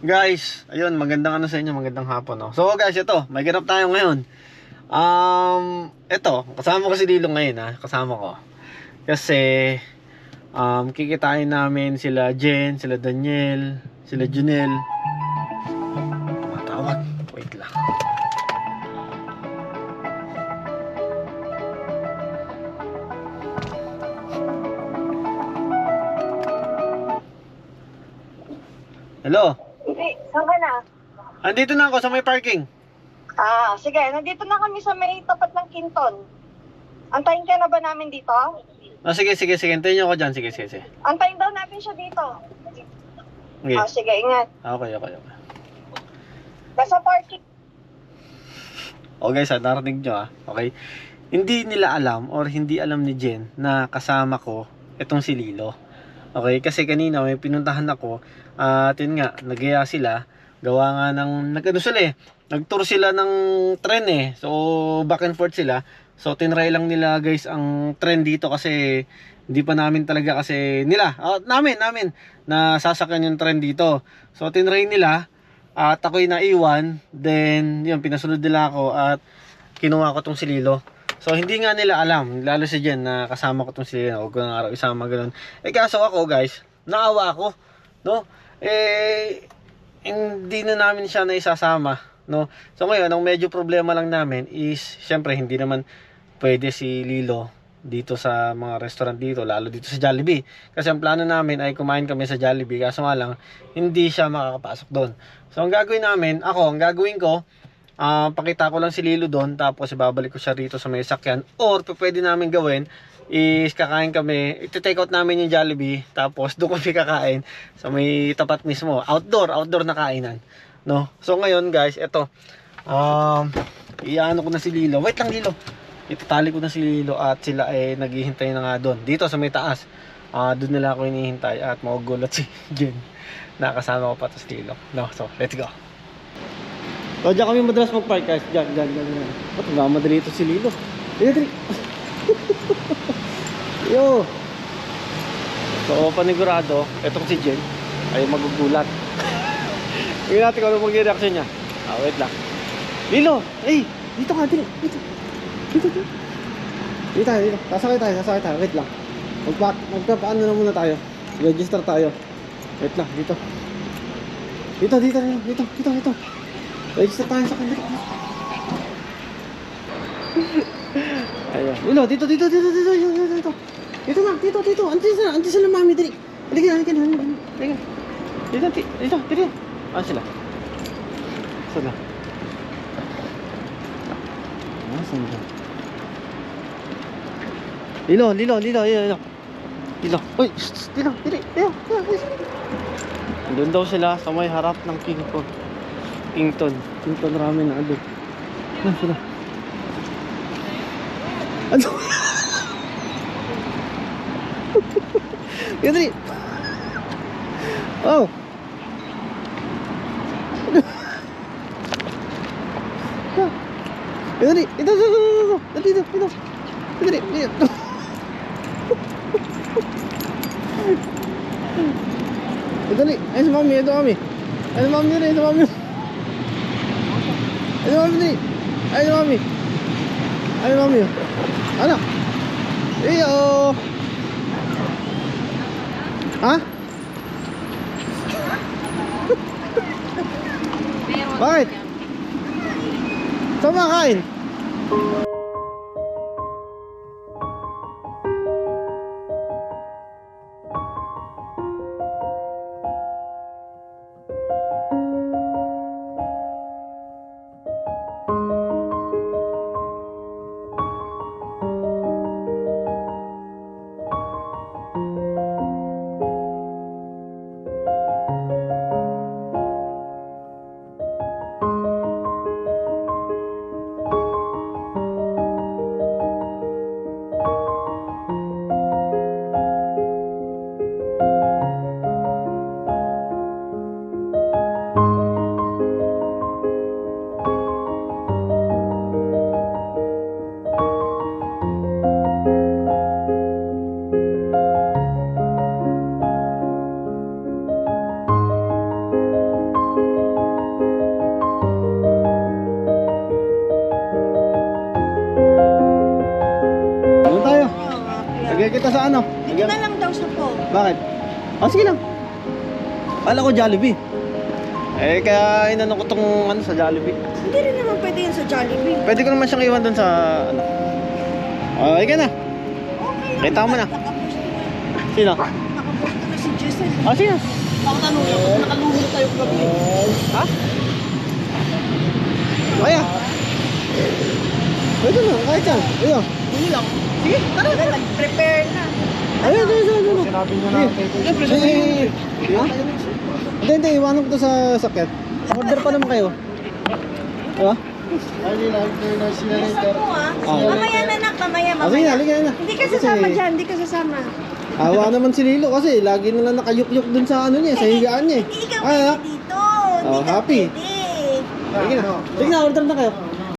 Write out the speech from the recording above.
Guys, ayun, magandang ano sa inyo, magandang hapon, no? So guys, ito, may ganap tayo ngayon. Ito, kasama ko si Dilo ngayon, ha? Kasama ko. Kasi, kikitain namin sila Jen, sila Daniel, sila Junel. Matawag, wait lang. Hello? Hindi, saan ka na? Andito na ako sa may parking. Sige, nandito na kami sa may tapat ng Kinton. Antayin ka na ba namin dito? Sige, hintayin niyo ako dyan, sige. Antayin daw natin siya dito. Okay. Sige, ingat. Okay. Nasa parking. Okay, sa narinig nyo, okay? Hindi nila alam or hindi alam ni Jen na kasama ko itong si Lilo. Okay, kasi kanina may pinuntahan ako at yun nga, nagaya sila. Gawa nga ng, nag-tour sila ng tren eh. So, back and forth sila. So, tinry lang nila guys ang tren dito kasi hindi pa namin talaga kasi namin na sasakyan yung tren dito. So, tinry nila at ako'y naiwan. Then, yun, pinasunod nila ako at kinuha ko tong si Lilo. So, hindi nga nila alam, lalo si Jen na kasama ko tong si Lilo. Huwag ko ng araw isama ganun. Kaso ako guys, naawa ako, no? Hindi na namin siya na isasama, no? So ngayon, ang medyo problema lang namin is, syempre, hindi naman pwede si Lilo dito sa mga restaurant dito, lalo dito sa Jollibee. Kasi ang plano namin ay kumain kami sa Jollibee, kaso nga lang, hindi siya makakapasok doon. So ang gagawin namin, ang gagawin ko, pakita ko lang si Lilo doon, tapos ibabalik ko siya rito sa may sakyan. Or, pwede namin gawin, is kakain kami, iti-take out namin yung Jollibee, tapos doon kami kakain sa may tapat mismo, outdoor na kainan, no? So ngayon guys, ito, iano ko na si Lilo, wait lang Lilo, itatali ko na si Lilo at sila ay naghihintay na nga doon, dito sa may taas. Doon nila ako hinihintay at magugulat si Jen, nakasama ko pa to si Lilo, no? So let's go. So dyan kami madalas mag-park guys, dyan. Ba't nagmamadali ito si Lilo? Dali. Yo. So panigurado, etong si Jen ay magugulat. Tingnan natin kung ano magiging reaction niya. Wait lang. Lilo, dito ka, dito. Dito. Sasakay tayo. Wait lang. Magpapaano na muna tayo. Register tayo. Wait lang, dito. Dito. Register tayo sa kanila. Ayan. Lilo, dito. Dito na. Andiyan sila mami, dali. Halika na. Dito. Sila? Saan na? Saan na? Lilo. Lilo. Uy, Lilo. Doon daw sila sa may harap ng Kington ramen na ado. Sila. Ano? Yan dali. Oh. Yan dali. Ito. Dali. Dali. Ay, sa mami. Ito mami. Ay, sa mami. Ano? Iyo. Ha? Bakit? Saan makain? kita sa ano. Dito na lang daw sa po. Bakit? Oh, sige lang. Kala ko Jollibee. Eh, kaya inano ko tong ano sa Jollibee. Hindi rin naman pwede yun sa Jollibee. Pwede ko naman siyang iwan doon sa ano. Oh, ika na. Okay lang. Kita mo na. Nakapost na. Sino? Nakapost na si Jason. Oh, sino? Ako tanong niya kung nakaluhod tayo gabi. Ha? Kaya. Pwede na, kahit yan. Ayun. Hindi lang. Sige, tara. Nag-prepare na. Ayun, ayun. Sinabi niyo na Sige. Ha? Hindi, iwanan ko to sa sakit. Order pa naman kayo. Diba? Ay, like na sila later. Mamaya na nak, mamaya, Ah, sige na, mamaya. halika na. Hindi ka sasama dyan, hindi ka sasama. Awa naman si Lilo kasi lagi na lang nakayuk-yuk dun sa ano niya, sa higaan niya. Hindi ka Ah, pwede dito. Oh, Hindi ka happy. pwede. Sige na. Sige na, order na kayo.